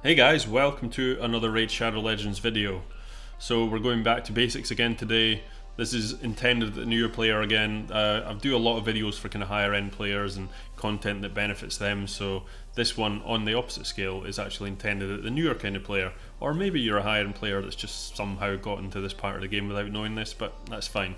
Hey guys, welcome to another Raid Shadow Legends video. So we're going back to basics again today. This is intended at the newer player again. I do a lot of videos for kind of higher end players and content that benefits them, so this one on the opposite scale is actually intended at the newer kind of player, or maybe you're a higher end player that's just somehow got into this part of the game without knowing this, but that's fine.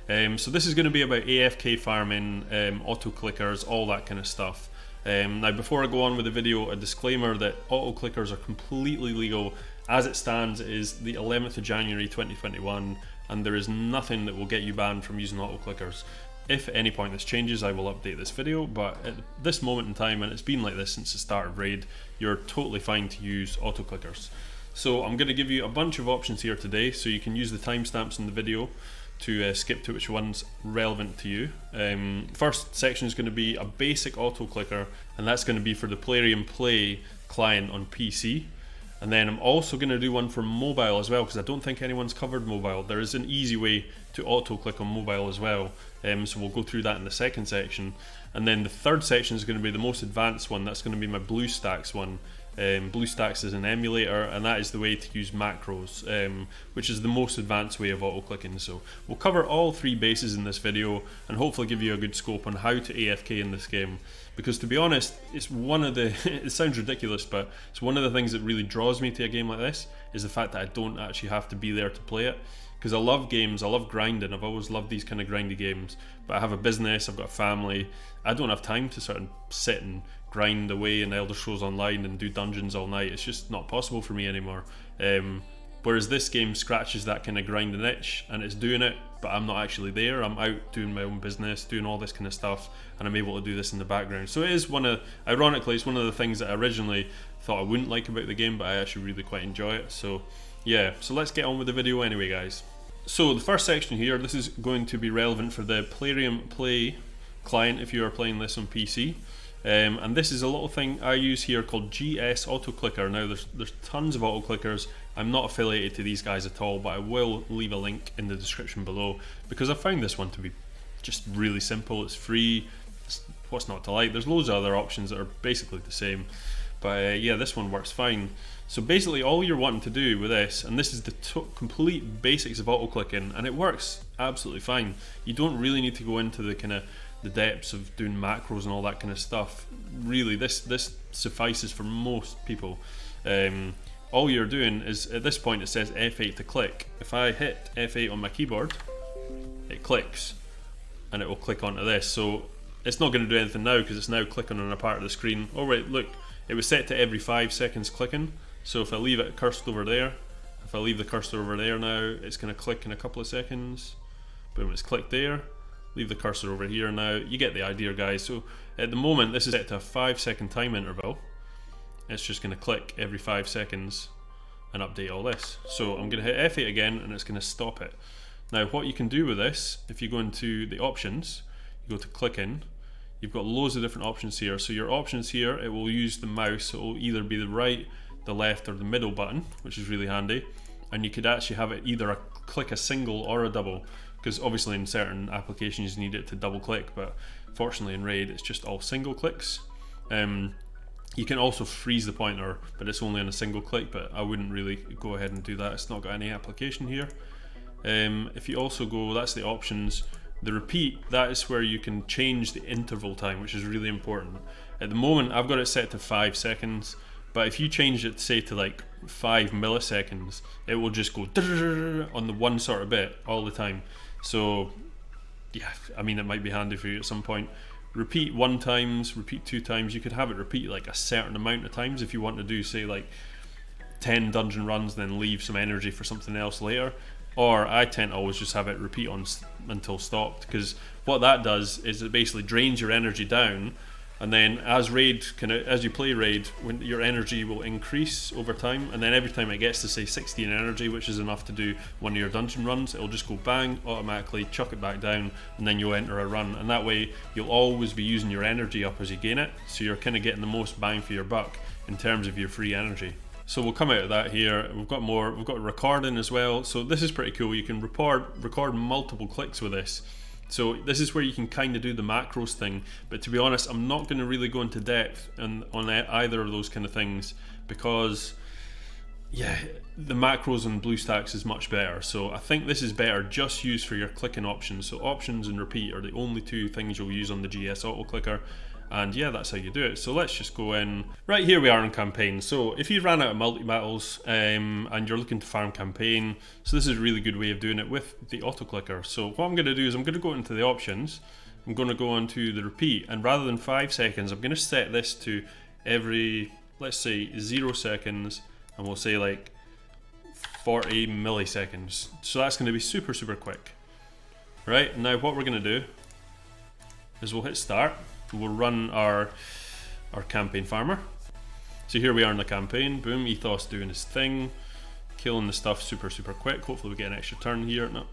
So this is going to be about AFK farming, auto clickers, all that kind of stuff. Now before I go on with the video, a disclaimer that auto clickers are completely legal. As it stands, it is the 11th of January 2021 and there is nothing that will get you banned from using auto clickers. If at any point this changes, I will update this video, but at this moment in time, and it's been like this since the start of Raid, you're totally fine to use auto clickers. So I'm going to give you a bunch of options here today, so you can use the timestamps in the video to skip to which one's relevant to you. First section is going to be a basic auto clicker, and that's going to be for the Plarium Play client on PC. And then I'm also going to do one for mobile as well, because I don't think anyone's covered mobile. There is an easy way to auto click on mobile as well, so we'll go through that in the second section. And then the third section is going to be the most advanced one. That's going to be my Bluestacks one. Bluestacks is an emulator, and that is the way to use macros, which is the most advanced way of auto clicking. So we'll cover all three bases in this video and hopefully give you a good scope on how to AFK in this game, because to be honest, it's one of the it sounds ridiculous, but it's one of the things that really draws me to a game like this, is the fact that I don't actually have to be there to play it. Because I love games, I love grinding, I've always loved these kind of grindy games, but I have a business, I've got a family, I don't have time to sort of sit and grind away in Elder Scrolls Online and do dungeons all night. It's just not possible for me anymore. Whereas this game scratches that kind of grinding itch, and it's doing it, but I'm not actually there. I'm out doing my own business, doing all this kind of stuff, and I'm able to do this in the background. So it is ironically, it's one of the things that I originally thought I wouldn't like about the game, but I actually really quite enjoy it. So yeah, so let's get on with the video anyway, guys. So the first section here, this is going to be relevant for the Plarium Play client if you are playing this on PC. And this is a little thing I use here called GS Auto Clicker. Now there's tons of auto clickers. I'm not affiliated to these guys at all, but I will leave a link in the description below, because I found this one to be just really simple. It's free. What's not to like? There's loads of other options that are basically the same, but yeah, this one works fine. So basically all you're wanting to do with this, and this is the complete basics of auto clicking, and it works absolutely fine. You don't really need to go into the depths of doing macros and all that kind of stuff. Really, this suffices for most people. All you're doing is, at this point it says F8 to click. If I hit F8 on my keyboard, it clicks, and it will click onto this. So it's not going to do anything now because it's now clicking on a part of the screen. Oh wait, look, it was set to every 5 seconds clicking. So if I leave it cursed over there, if I leave the cursor over there now, it's going to click in a couple of seconds. Boom, it's clicked there. Leave the cursor over here now. You get the idea, guys. So at the moment this is set to a 5-second time interval. It's just going to click every 5 seconds and update all this. So I'm going to hit F8 again and it's going to stop it. Now what you can do with this, if you go into the options, you go to click in, you've got loads of different options here. So your options here, it will use the mouse, so it will either be the right, the left or the middle button, which is really handy. And you could actually have it either click a single or a double, because obviously in certain applications you need it to double click, but fortunately in Raid it's just all single clicks. You can also freeze the pointer, but it's only on a single click, but I wouldn't really go ahead and do that. It's not got any application here. If you also go, that's the options, the repeat, that is where you can change the interval time, which is really important. At the moment I've got it set to 5 seconds, but if you change it, say, to like 5 milliseconds, it will just go on the one sort of bit all the time. So yeah, I mean, it might be handy for you at some point. Repeat 1 times, repeat 2 times. You could have it repeat like a certain amount of times if you want to do, say, like 10 dungeon runs, then leave some energy for something else later. Or I tend to always just have it repeat on until stopped, because what that does is it basically drains your energy down, and then as you play Raid, when your energy will increase over time, and then every time it gets to say 16 energy, which is enough to do one of your dungeon runs, it'll just go bang, automatically chuck it back down, and then you'll enter a run. And that way you'll always be using your energy up as you gain it, so you're kind of getting the most bang for your buck in terms of your free energy. So we'll come out of that here. We've got more, we've got recording as well. So this is pretty cool. You can record multiple clicks with this. So this is where you can kind of do the macros thing, but to be honest, I'm not going to really go into depth on either of those kind of things, because yeah, the macros on Bluestacks is much better. So I think this is better just used for your clicking options. So options and repeat are the only two things you'll use on the GS auto clicker. And yeah, that's how you do it. So let's just go in. Right, here we are in campaign. So if you ran out of multi-battles and you're looking to farm campaign, so this is a really good way of doing it with the auto clicker. So what I'm going to do is I'm going to go into the options. I'm going to go into the repeat, and rather than 5 seconds, I'm going to set this to every, let's say 0 seconds, and we'll say like 40 milliseconds. So that's going to be super, super quick. Right, now what we're going to do is we'll hit start. We'll run our campaign farmer. So here we are in the campaign. Boom, Ethos doing his thing, killing the stuff super, super quick. Hopefully we get an extra turn here. No.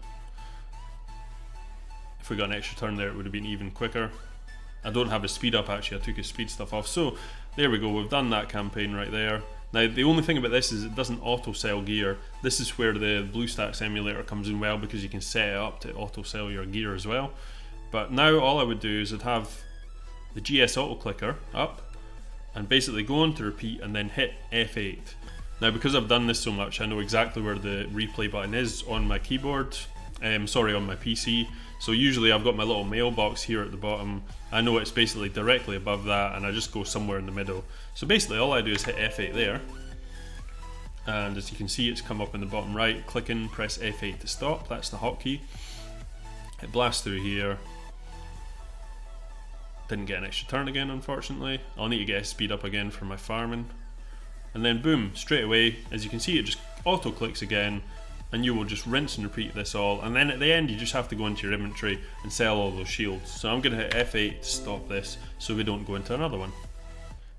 If we got an extra turn there, it would have been even quicker. I don't have his speed up actually, I took his speed stuff off. So there we go, we've done that campaign right there. Now the only thing about this is it doesn't auto sell gear. This is where the Bluestacks emulator comes in well, because you can set it up to auto sell your gear as well. But now all I would do is I'd have the GS auto clicker up and basically go on to repeat and then hit F8. Now because I've done this so much, I know exactly where the replay button is on my keyboard, sorry, on my PC. So usually I've got my little mailbox here at the bottom. I know it's basically directly above that, and I just go somewhere in the middle. So basically all I do is hit F8 there, and as you can see it's come up in the bottom right. Click in, press F8 to stop, that's the hotkey. It blasts through here. Didn't get an extra turn again, unfortunately. I'll need to get a speed up again for my farming. And then boom, straight away, as you can see, it just auto clicks again, and you will just rinse and repeat this all. And then at the end, you just have to go into your inventory and sell all those shields. So I'm going to hit F8 to stop this so we don't go into another one.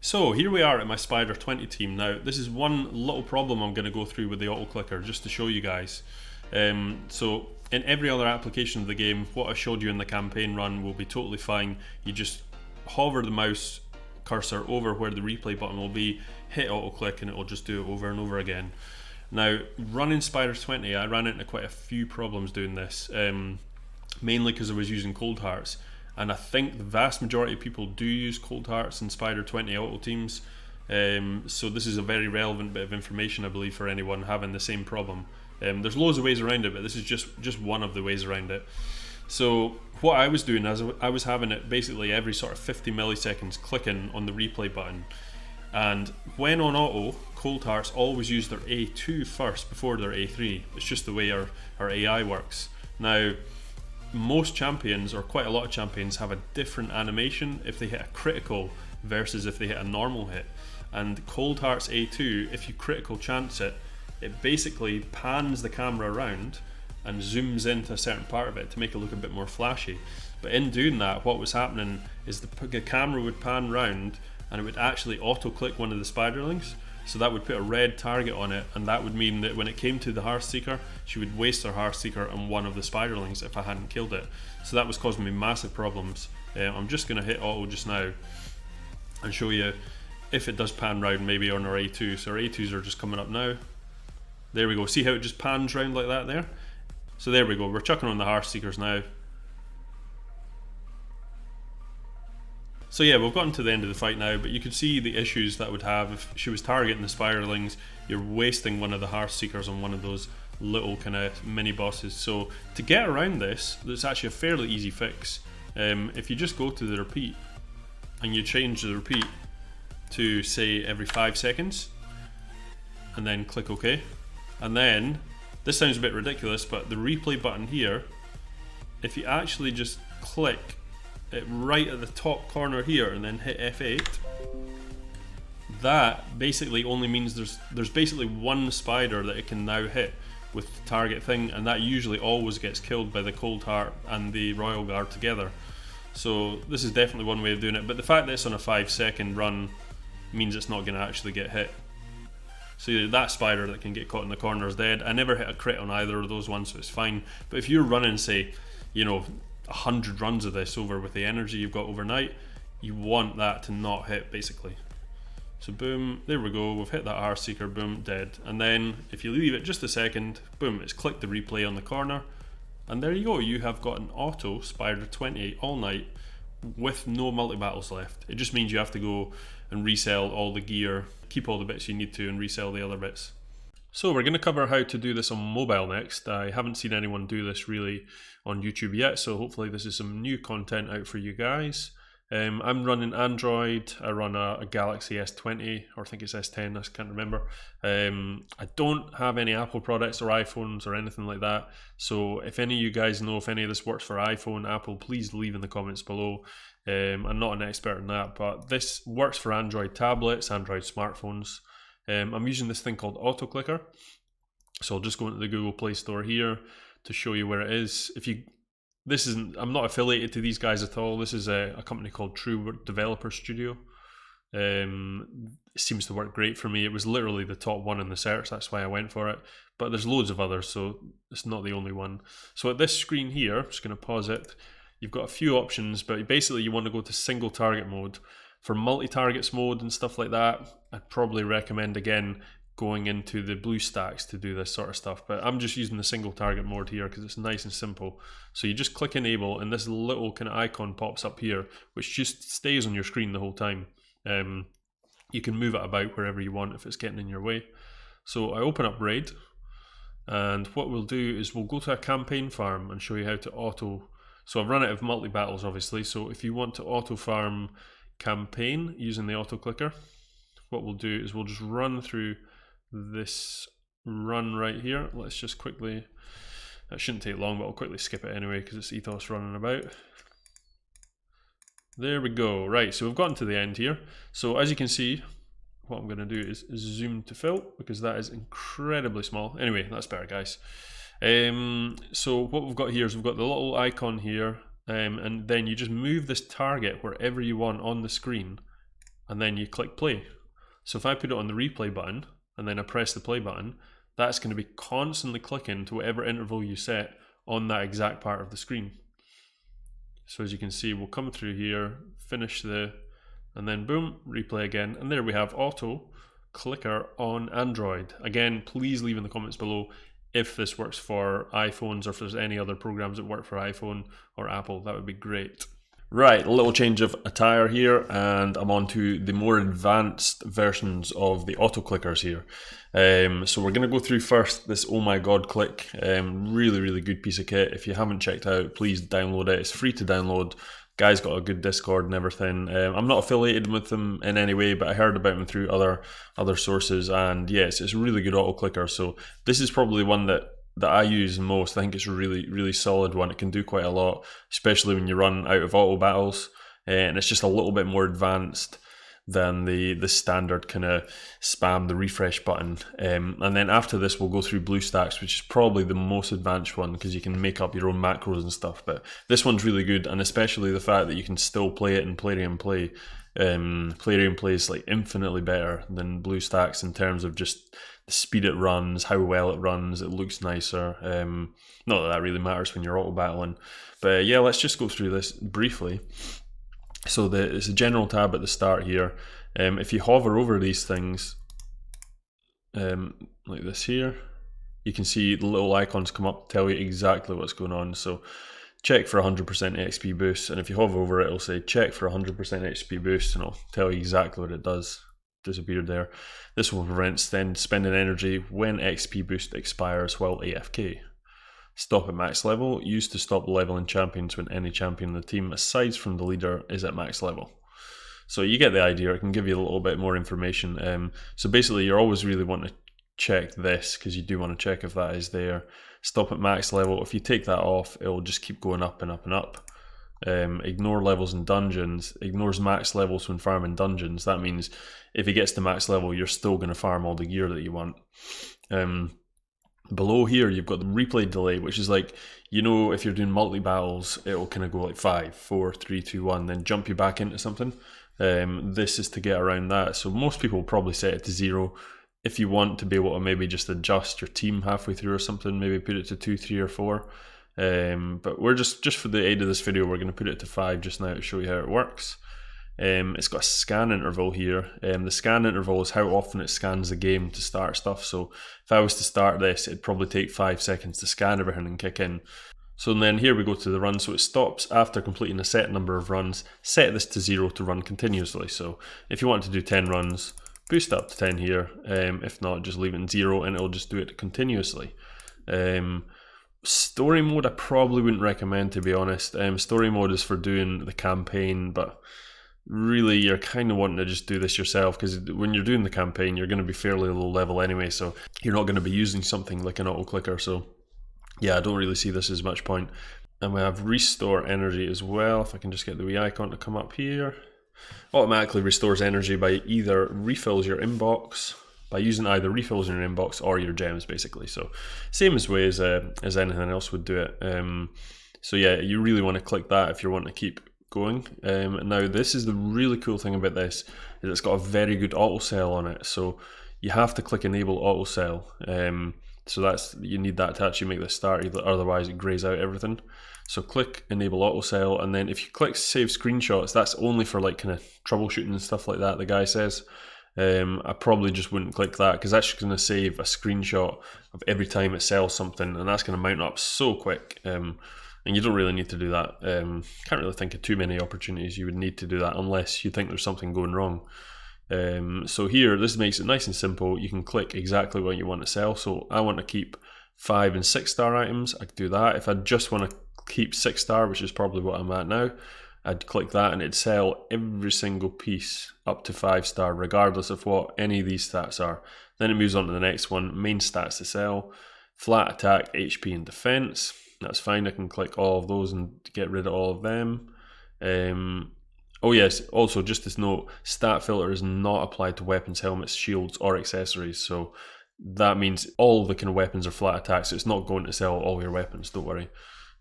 So here we are at my Spider 20 team. Now this is one little problem I'm going to go through with the auto clicker just to show you guys. So in every other application of the game, what I showed you in the campaign run will be totally fine. You just hover the mouse cursor over where the replay button will be, hit auto click, and it will just do it over and over again. Now running Spider 20, I ran into quite a few problems doing this, mainly because I was using cold hearts, and I think the vast majority of people do use cold hearts in Spider 20 auto teams. So this is a very relevant bit of information, I believe, for anyone having the same problem. There's loads of ways around it, but this is just one of the ways around it. So what I was doing is I was having it basically every sort of 50 milliseconds clicking on the replay button, and when on auto, cold hearts always use their A2 first before their A3. It's just the way our AI works. Now most champions, or quite a lot of champions, have a different animation if they hit a critical versus if they hit a normal hit. And cold hearts A2, if you critical chance it, it basically pans the camera around and zooms into a certain part of it to make it look a bit more flashy. But in doing that, what was happening is the camera would pan round and it would actually auto click one of the spiderlings. So that would put a red target on it, and that would mean that when it came to the Hearthseeker, she would waste her Hearthseeker on one of the spiderlings if I hadn't killed it. So that was causing me massive problems. I'm just going to hit auto just now and show you if it does pan round maybe on our A2. So our A2s are just coming up now. There we go, see how it just pans round like that there? So there we go, we're chucking on the Hearthseekers now. So yeah, we've gotten to the end of the fight now, but you can see the issues that would have if she was targeting the spiderlings. You're wasting one of the Hearthseekers on one of those little kind of mini bosses. So to get around this, there's actually a fairly easy fix. If you just go to the repeat and you change the repeat to say every 5 seconds and then click OK, and then this sounds a bit ridiculous, but the replay button here, if you actually just click it right at the top corner here and then hit F8, that basically only means there's basically one spider that it can now hit with the target thing, and that usually always gets killed by the Cold Heart and the Royal Guard together. So this is definitely one way of doing it, but the fact that it's on a 5-second run means it's not going to actually get hit. So that spider that can get caught in the corner is dead. I never hit a crit on either of those ones, so it's fine. But if you're running, say, you know, 100 runs of this over with the energy you've got overnight, you want that to not hit basically. So boom, there we go, we've hit that Hearthseeker, boom, dead. And then if you leave it just a second, boom, it's clicked the replay on the corner, and there you go, you have got an auto Spider 28 all night with no multi-battles left. It just means you have to go and resell all the gear, keep all the bits you need to, and resell the other bits. So we're going to cover how to do this on mobile next. I haven't seen anyone do this really on YouTube yet, so hopefully this is some new content out for you guys. I'm running Android. I run a Galaxy S20, or I think it's S10, I can't remember. I don't have any Apple products or iPhones or anything like that, so if any of you guys know if any of this works for iPhone, Apple, please leave in the comments below. I'm not an expert in that, but this works for Android tablets, Android smartphones. I'm using this thing called Auto Clicker, so I'll just go into the Google Play Store here to show you where it is. I'm not affiliated to these guys at all. This is a company called True Developer Studio. It seems to work great for me. It was literally the top one in the search, that's why I went for it. But there's loads of others, so it's not the only one. So at this screen here, I'm just going to pause it. You've got a few options, but basically you want to go to single target mode. For multi-targets mode and stuff like that, I'd probably recommend again going into the Bluestacks to do this sort of stuff, but I'm just using the single target mode here because it's nice and simple. So you just click enable and this little kind of icon pops up here, which just stays on your screen the whole time. You can move it about wherever you want if it's getting in your way. So I open up Raid, and what we'll do is we'll go to a campaign farm and show you how to auto. So I've run out of multi-battles obviously, so if you want to auto farm campaign using the auto clicker, what we'll do is we'll just run through this run right here. Let's just quickly, that shouldn't take long, but I'll quickly skip it anyway because it's Ethos running about. There we go. Right, so we've gotten to the end here. So as you can see, what I'm going to do is zoom to fill because that is incredibly small. Anyway, that's better, guys. So what we've got here is we've got the little icon here, and then you just move this target wherever you want on the screen, and then you click play. So if I put it on the replay button and then I press the play button, that's going to be constantly clicking to whatever interval you set on that exact part of the screen. So as you can see, we'll come through here, finish and then boom, replay again, and there we have Auto Clicker on Android. Again, please leave in the comments below if this works for iPhones or if there's any other programs that work for iPhone or Apple. That would be great. Right, a little change of attire here, and I'm on to the more advanced versions of the auto clickers here. So we're going to go through first this Omg Click, really good piece of kit. If you haven't checked out, please download it. It's free to download. Guy's got a good Discord and everything. I'm not affiliated with them in any way, but I heard about them through other sources, and yes, it's a really good auto clicker. So this is probably one that I use most. I think it's a really solid one. It can do quite a lot, especially when you run out of auto battles, and it's just a little bit more advanced than the standard kind of spam the refresh button. And then after this we'll go through Bluestacks, which is probably the most advanced one because you can make up your own macros and stuff, but this one's really good, and especially the fact that you can still play it in Plarium Play. Plarium Play is like infinitely better than Bluestacks in terms of just the speed it runs, how well it runs, it looks nicer. Not that really matters when you're auto battling, but yeah, let's just go through this briefly. So it's a general tab at the start here. If you hover over these things, like this here, you can see the little icons come up to tell you exactly what's going on. So check for 100% XP boost, and if you hover over it, it'll say check for 100% XP boost, and it'll tell you exactly what it does. Disappeared there. This will prevent spending energy when XP boost expires while AFK. Stop at max level, used to stop leveling champions when any champion in the team, aside from the leader, is at max level. So you get the idea. It can give you a little bit more information. So basically you're always really wanting to check this because you do want to check if that is there. Stop at max level. If you take that off, it'll just keep going up and up and up. Ignore levels in dungeons. Ignores max levels when farming dungeons. That means if it gets to max level, you're still going to farm all the gear that you want. Below here you've got the replay delay, which is like, you know, if you're doing multi-battles, it'll kind of go like 5, 4, 3, 2, 1, then jump you back into something. This is to get around that. So most people will probably set it to 0. If you want to be able to maybe just adjust your team halfway through or something, maybe put it to 2, 3 or 4. But we're just for the aid of this video, we're going to put it to 5 just now to show you how it works. It's got a scan interval here. The scan interval is how often it scans the game to start stuff. So if I was to start this, it'd probably take 5 seconds to scan everything and kick in. So then here we go to the run, so it stops after completing a set number of runs. Set this to 0 to run continuously. So if you want to do 10 runs, boost up to 10 here. If not, just leave it in 0 and it'll just do it continuously. Story mode I probably wouldn't recommend, to be honest. Story mode is for doing the campaign, but really you're kind of wanting to just do this yourself, because when you're doing the campaign you're going to be fairly low level anyway, so you're not going to be using something like an auto clicker. So yeah, I don't really see this as much point. And we have restore energy as well. If I can just get the wee icon to come up here. Automatically restores energy by either refills your inbox, by using either refills in your inbox or your gems, basically. So same as way as anything else would do it. So yeah, you really want to click that if you want to keep going. Now this is the really cool thing about this, is it's got a very good auto sell on it. So you have to click enable auto sell. So that's, you need that to actually make this start, otherwise it grays out everything. So click enable auto sell, and then if you click save screenshots, that's only for like kind of troubleshooting and stuff like that, the guy says. I probably just wouldn't click that, because that's just going to save a screenshot of every time it sells something, and that's going to mount up so quick. And you don't really need to do that. Can't really think of too many opportunities you would need to do that unless you think there's something going wrong. So here, this makes it nice and simple. You can click exactly what you want to sell. So I want to keep 5 and 6 star items. I could do that. If I just want to keep 6 star, which is probably what I'm at now, I'd click that and it'd sell every single piece up to 5 star, regardless of what any of these stats are. Then it moves on to the next one, main stats to sell, flat attack, HP and defense. That's fine, I can click all of those and get rid of all of them. Oh yes, also just this note, stat filter is not applied to weapons, helmets, shields or accessories. So that means all the kind of weapons are flat attacks, so it's not going to sell all your weapons, don't worry.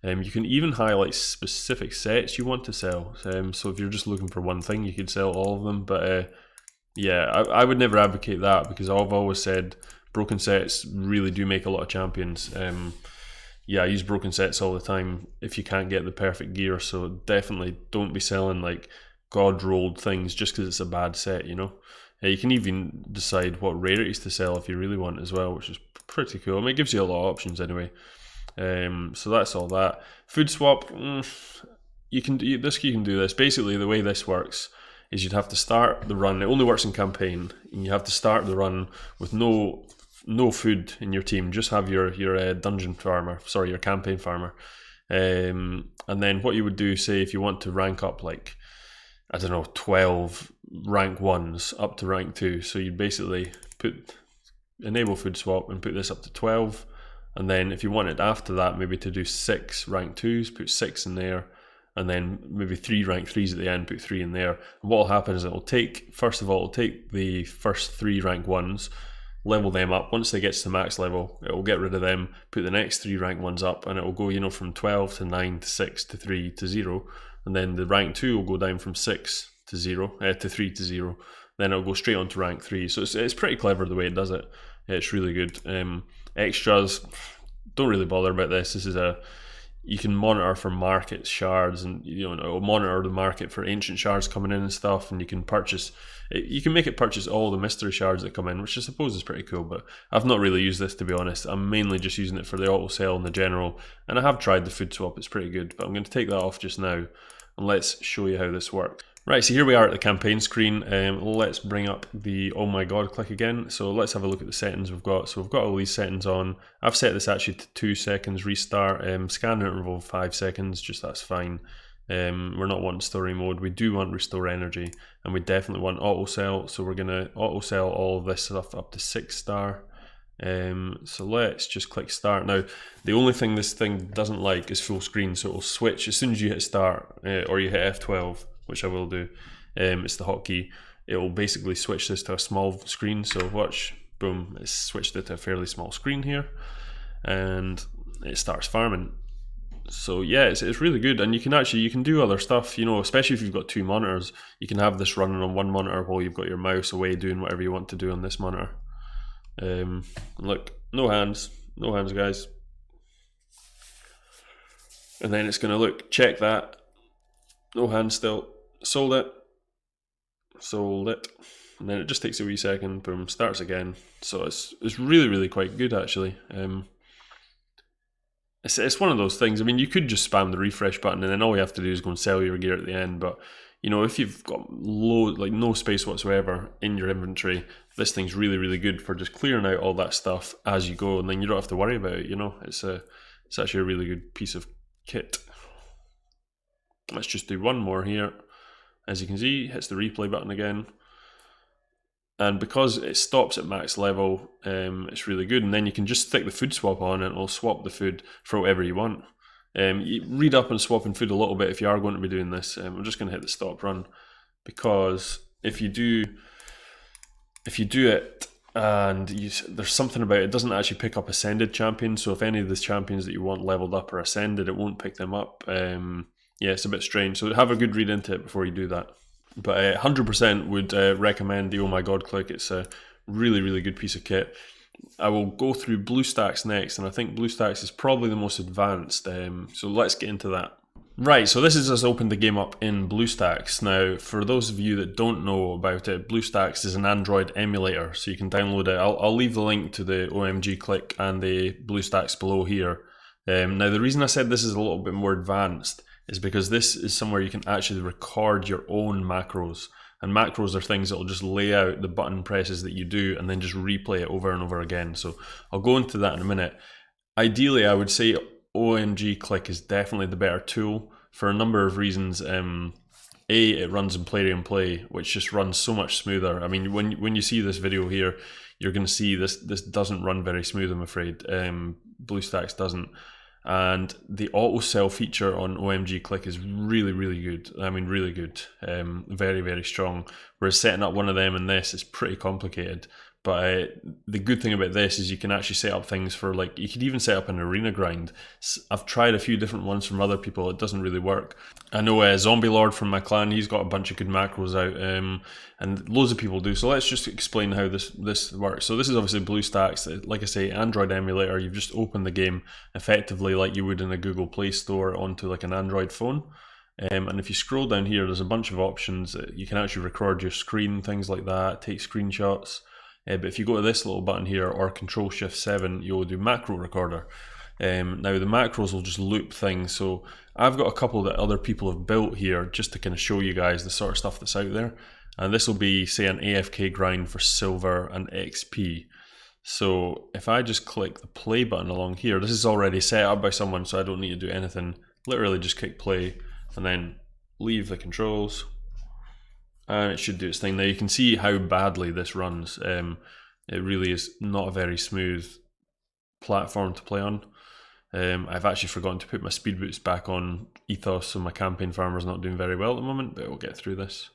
You can even highlight specific sets you want to sell. So if you're just looking for one thing, you could sell all of them. But yeah, I would never advocate that, because I've always said broken sets really do make a lot of champions. Yeah, I use broken sets all the time if you can't get the perfect gear. So definitely don't be selling like god rolled things just because it's a bad set, you know. You can even decide what rarities to sell if you really want as well, which is pretty cool. I mean, it gives you a lot of options anyway. So that's all that. Food swap, you can do this. Basically, the way this works is you'd have to start the run. It only works in campaign, and you have to start the run with no food in your team. Just have your dungeon farmer, sorry, your campaign farmer. And then what you would do, say if you want to rank up like, I don't know, 12 rank 1s up to rank 2. So you'd basically enable food swap and put this up to 12. And then if you wanted after that maybe to do 6 rank 2s, put 6 in there. And then maybe 3 rank 3s at the end, put 3 in there. And what will happen is it'll take the first 3 rank 1s, level them up. Once they get to max level, it will get rid of them, put the next 3 rank 1s up, and it will go, you know, from 12 to 9 to 6 to 3 to 0. And then the rank 2 will go down from 6 to 0, to 3 to 0. Then it'll go straight on to rank 3. So it's pretty clever the way it does it. It's really good. Extras, don't really bother about this. This is you can monitor for market shards, and you know, it'll monitor the market for ancient shards coming in and stuff, and you can make it purchase all the mystery shards that come in, which I suppose is pretty cool. But I've not really used this, to be honest. I'm mainly just using it for the auto sell and the general, and I have tried the food swap. It's pretty good, but I'm going to take that off just now and let's show you how this works. Right, so here we are at the campaign screen. Let's bring up the Oh My God Click again. So let's have a look at the settings we've got. So we've got all these settings on. I've set this actually to 2 seconds restart. Scan interval 5 seconds, just that's fine. We're not wanting story mode. We do want restore energy, and we definitely want auto sell. So we're gonna auto sell all of this stuff up to 6 star. So let's just click start. Now the only thing this thing doesn't like is full screen, so it'll switch as soon as you hit start or you hit F12, which I will do. It's the hotkey. It will basically switch this to a small screen. So watch, boom, it's switched it to a fairly small screen here, and it starts farming. So yeah, it's really good, and you can do other stuff, you know, especially if you've got 2 monitors. You can have this running on one monitor while you've got your mouse away doing whatever you want to do on this monitor. Look, no hands guys. And then it's gonna look, check that, no hands still, sold it, and then it just takes a wee second, boom, starts again. So it's really quite good actually. it's one of those things. I mean, you could just spam the refresh button and then all you have to do is go and sell your gear at the end. But you know, if you've got no space whatsoever in your inventory, this thing's really, really good for just clearing out all that stuff as you go, and then you don't have to worry about it. You know, it's actually a really good piece of kit. Let's just do one more here. As you can see, hits the replay button again. And because it stops at max level, it's really good. And then you can just stick the food swap on and it'll swap the food for whatever you want. You read up on swapping food a little bit if you are going to be doing this. I'm just going to hit the stop run, because if you do it and there's something about it, it doesn't actually pick up ascended champions. So if any of the champions that you want leveled up are ascended, it won't pick them up. Yeah, it's a bit strange. So have a good read into it before you do that. But 100% would recommend the Omg Click. It's a really, really good piece of kit. I will go through Bluestacks next, and I think Bluestacks is probably the most advanced. So let's get into that. Right, so this is us opened the game up in Bluestacks. Now, for those of you that don't know about it, Bluestacks is an Android emulator, so you can download it. I'll leave the link to the Omg Click and the Bluestacks below here. Now, the reason I said this is a little bit more advanced is because this is somewhere you can actually record your own macros. And macros are things that will just lay out the button presses that you do and then just replay it over and over again. So I'll go into that in a minute. Ideally, I would say Omg Click is definitely the better tool for a number of reasons. It runs in Plarium Play, which just runs so much smoother. I mean, when you see this video here, you're going to see this doesn't run very smooth, I'm afraid. Bluestacks doesn't. And the auto sell feature on Omg Click is really, really good. I mean, really good. Very, very strong. Whereas setting up one of them in this is pretty complicated. But the good thing about this is you can actually set up things for, like, you could even set up an arena grind. I've tried a few different ones from other people. It doesn't really work. I know Zombie Lord from my clan, he's got a bunch of good macros out, and loads of people do. So let's just explain how this works. So this is obviously Bluestacks. Like I say, Android emulator. You've just opened the game effectively like you would in a Google Play Store onto like an Android phone. And if you scroll down here, there's a bunch of options. You can actually record your screen, things like that, take screenshots. But if you go to this little button here, or Control-Shift-7, you'll do macro recorder. Now the macros will just loop things. So I've got a couple that other people have built here just to kind of show you guys the sort of stuff that's out there. And this will be, say, an AFK grind for silver and XP. So if I just click the play button along here, this is already set up by someone, so I don't need to do anything. Literally just click play and then leave the controls. And it should do its thing. Now you can see how badly this runs. It really is not a very smooth platform to play on. I've actually forgotten to put my speed boots back on Ethos, so my campaign farmer's not doing very well at the moment, but we'll get through this.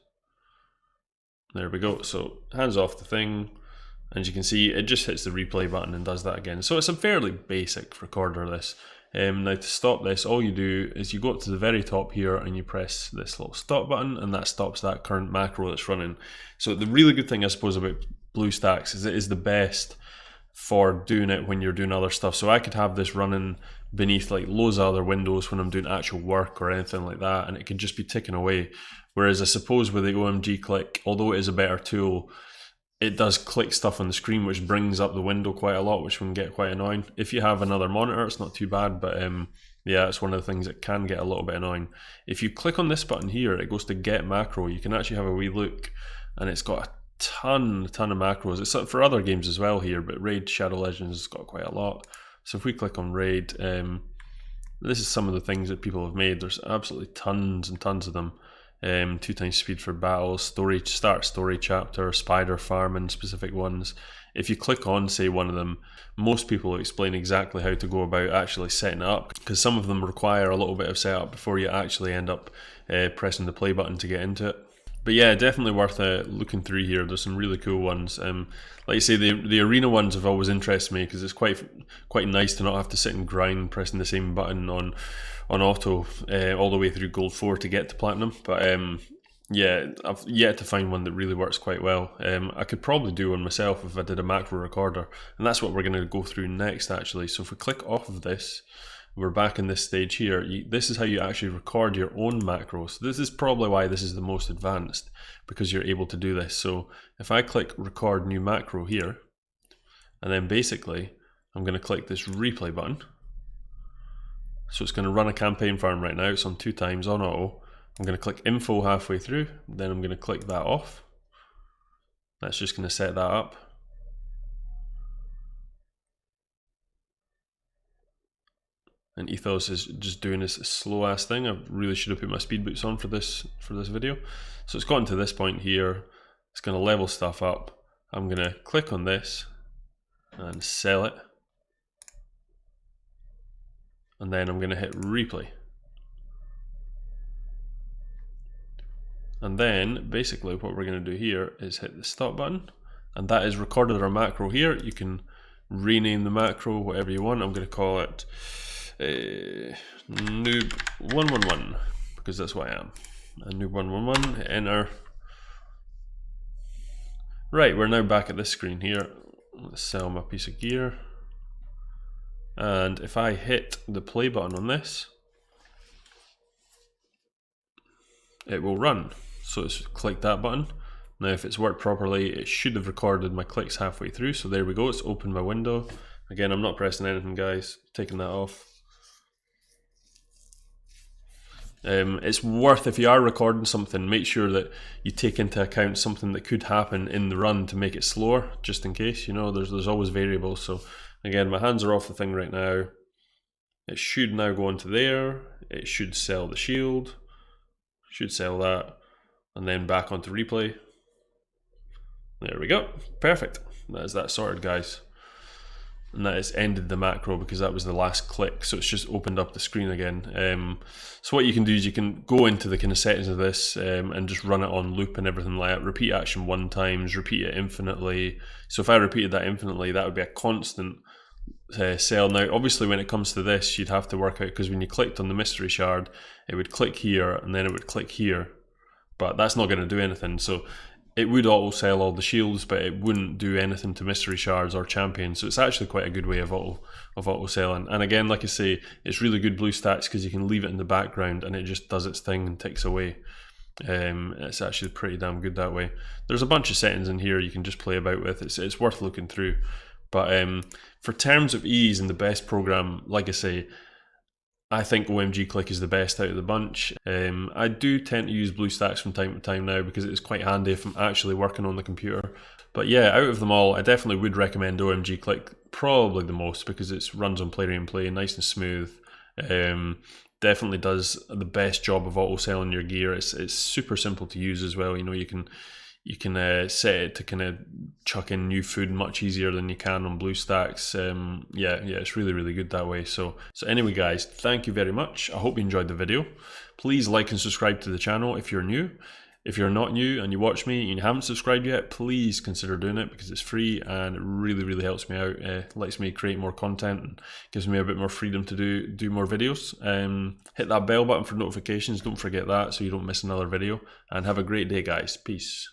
There we go. So hands off the thing. And as you can see, it just hits the replay button and does that again. So it's a fairly basic recorder, this. Now to stop this, all you do is you go up to the very top here and you press this little stop button, and that stops that current macro that's running. So the really good thing, I suppose, about Bluestacks is it is the best for doing it when you're doing other stuff. So I could have this running beneath like loads of other windows when I'm doing actual work or anything like that, and it could just be ticking away. Whereas I suppose with the Omg Click, although it is a better tool, it does click stuff on the screen, which brings up the window quite a lot, which can get quite annoying. If you have another monitor, it's not too bad, but yeah, it's one of the things that can get a little bit annoying. If you click on this button here, it goes to get macro. You can actually have a wee look, and it's got a ton of macros. It's for other games as well here, but Raid Shadow Legends has got quite a lot. So if we click on Raid, this is some of the things that people have made. There's absolutely tons and tons of them. 2x speed for battles, start story chapter, spider farm, and specific ones. If you click on, say, one of them, most people explain exactly how to go about actually setting it up, because some of them require a little bit of setup before you actually end up pressing the play button to get into it. But yeah, definitely worth looking through here. There's some really cool ones. Like you say, the arena ones have always interested me, because it's quite nice to not have to sit and grind pressing the same button on auto all the way through gold 4 to get to platinum. But yeah, I've yet to find one that really works quite well. I could probably do one myself if I did a macro recorder, and that's what we're going to go through next, actually. So if we click off of this, we're back in this stage here. This is how you actually record your own macros. This is probably why this is the most advanced, because you're able to do this. So if I click record new macro here, and then basically I'm going to click this replay button, So it's going to run a campaign farm right now. It's on 2 times on auto. I'm going to click info halfway through, then I'm going to click that off. That's just going to set that up. And Ethos is just doing this slow ass thing. I really should have put my speed boots on for this video. So it's gotten to this point here. It's going to level stuff up. I'm going to click on this and sell it. And then I'm going to hit replay. And then basically what we're going to do here is hit the stop button, and that is recorded our macro here. You can rename the macro whatever you want. I'm going to call it noob111 because that's what I am. Noob111, hit enter. Right, we're now back at this screen here. Let's sell my piece of gear. And if I hit the play button on this, it will run. So it's click that button. Now if it's worked properly, it should have recorded my clicks halfway through. So there we go, it's opened my window. Again, I'm not pressing anything, guys, taking that off. It's worth, if you are recording something, make sure that you take into account something that could happen in the run to make it slower, just in case, you know, there's always variables. So again, my hands are off the thing right now. It should now go into there. It should sell the shield. Should sell that. And then back onto replay. There we go. Perfect. That is that sorted, guys. And that has ended the macro because that was the last click. So it's just opened up the screen again. So what you can do is you can go into the kind of settings of this and just run it on loop and everything like that. Repeat action 1 times, repeat it infinitely. So if I repeated that infinitely, that would be a constant sell. Now obviously when it comes to this, you'd have to work out, because when you clicked on the mystery shard, it would click here and then it would click here, but that's not going to do anything. So it would auto sell all the shields, but it wouldn't do anything to mystery shards or champions. So it's actually quite a good way of auto selling. And again, like I say, it's really good Bluestacks because you can leave it in the background and it just does its thing and ticks away. It's actually pretty damn good that way. There's a bunch of settings in here you can just play about with. It's worth looking through. But for terms of ease and the best program, like I say, I think Omg Click is the best out of the bunch. I do tend to use Bluestacks from time to time now because it's quite handy if I'm actually working on the computer. But yeah, out of them all, I definitely would recommend Omg Click probably the most because it runs on Plarium Play, nice and smooth. Definitely does the best job of auto selling your gear. It's super simple to use as well. You know, you can set it to kind of chuck in new food much easier than you can on Bluestacks. Yeah, it's really good that way. So anyway, guys, thank you very much. I hope you enjoyed the video. Please like and subscribe to the channel if you're new. If you're not new and you watch me and you haven't subscribed yet, please consider doing it because it's free and it really helps me out. Lets me create more content and gives me a bit more freedom to do more videos. Hit that bell button for notifications. Don't forget that so you don't miss another video. And have a great day, guys. Peace.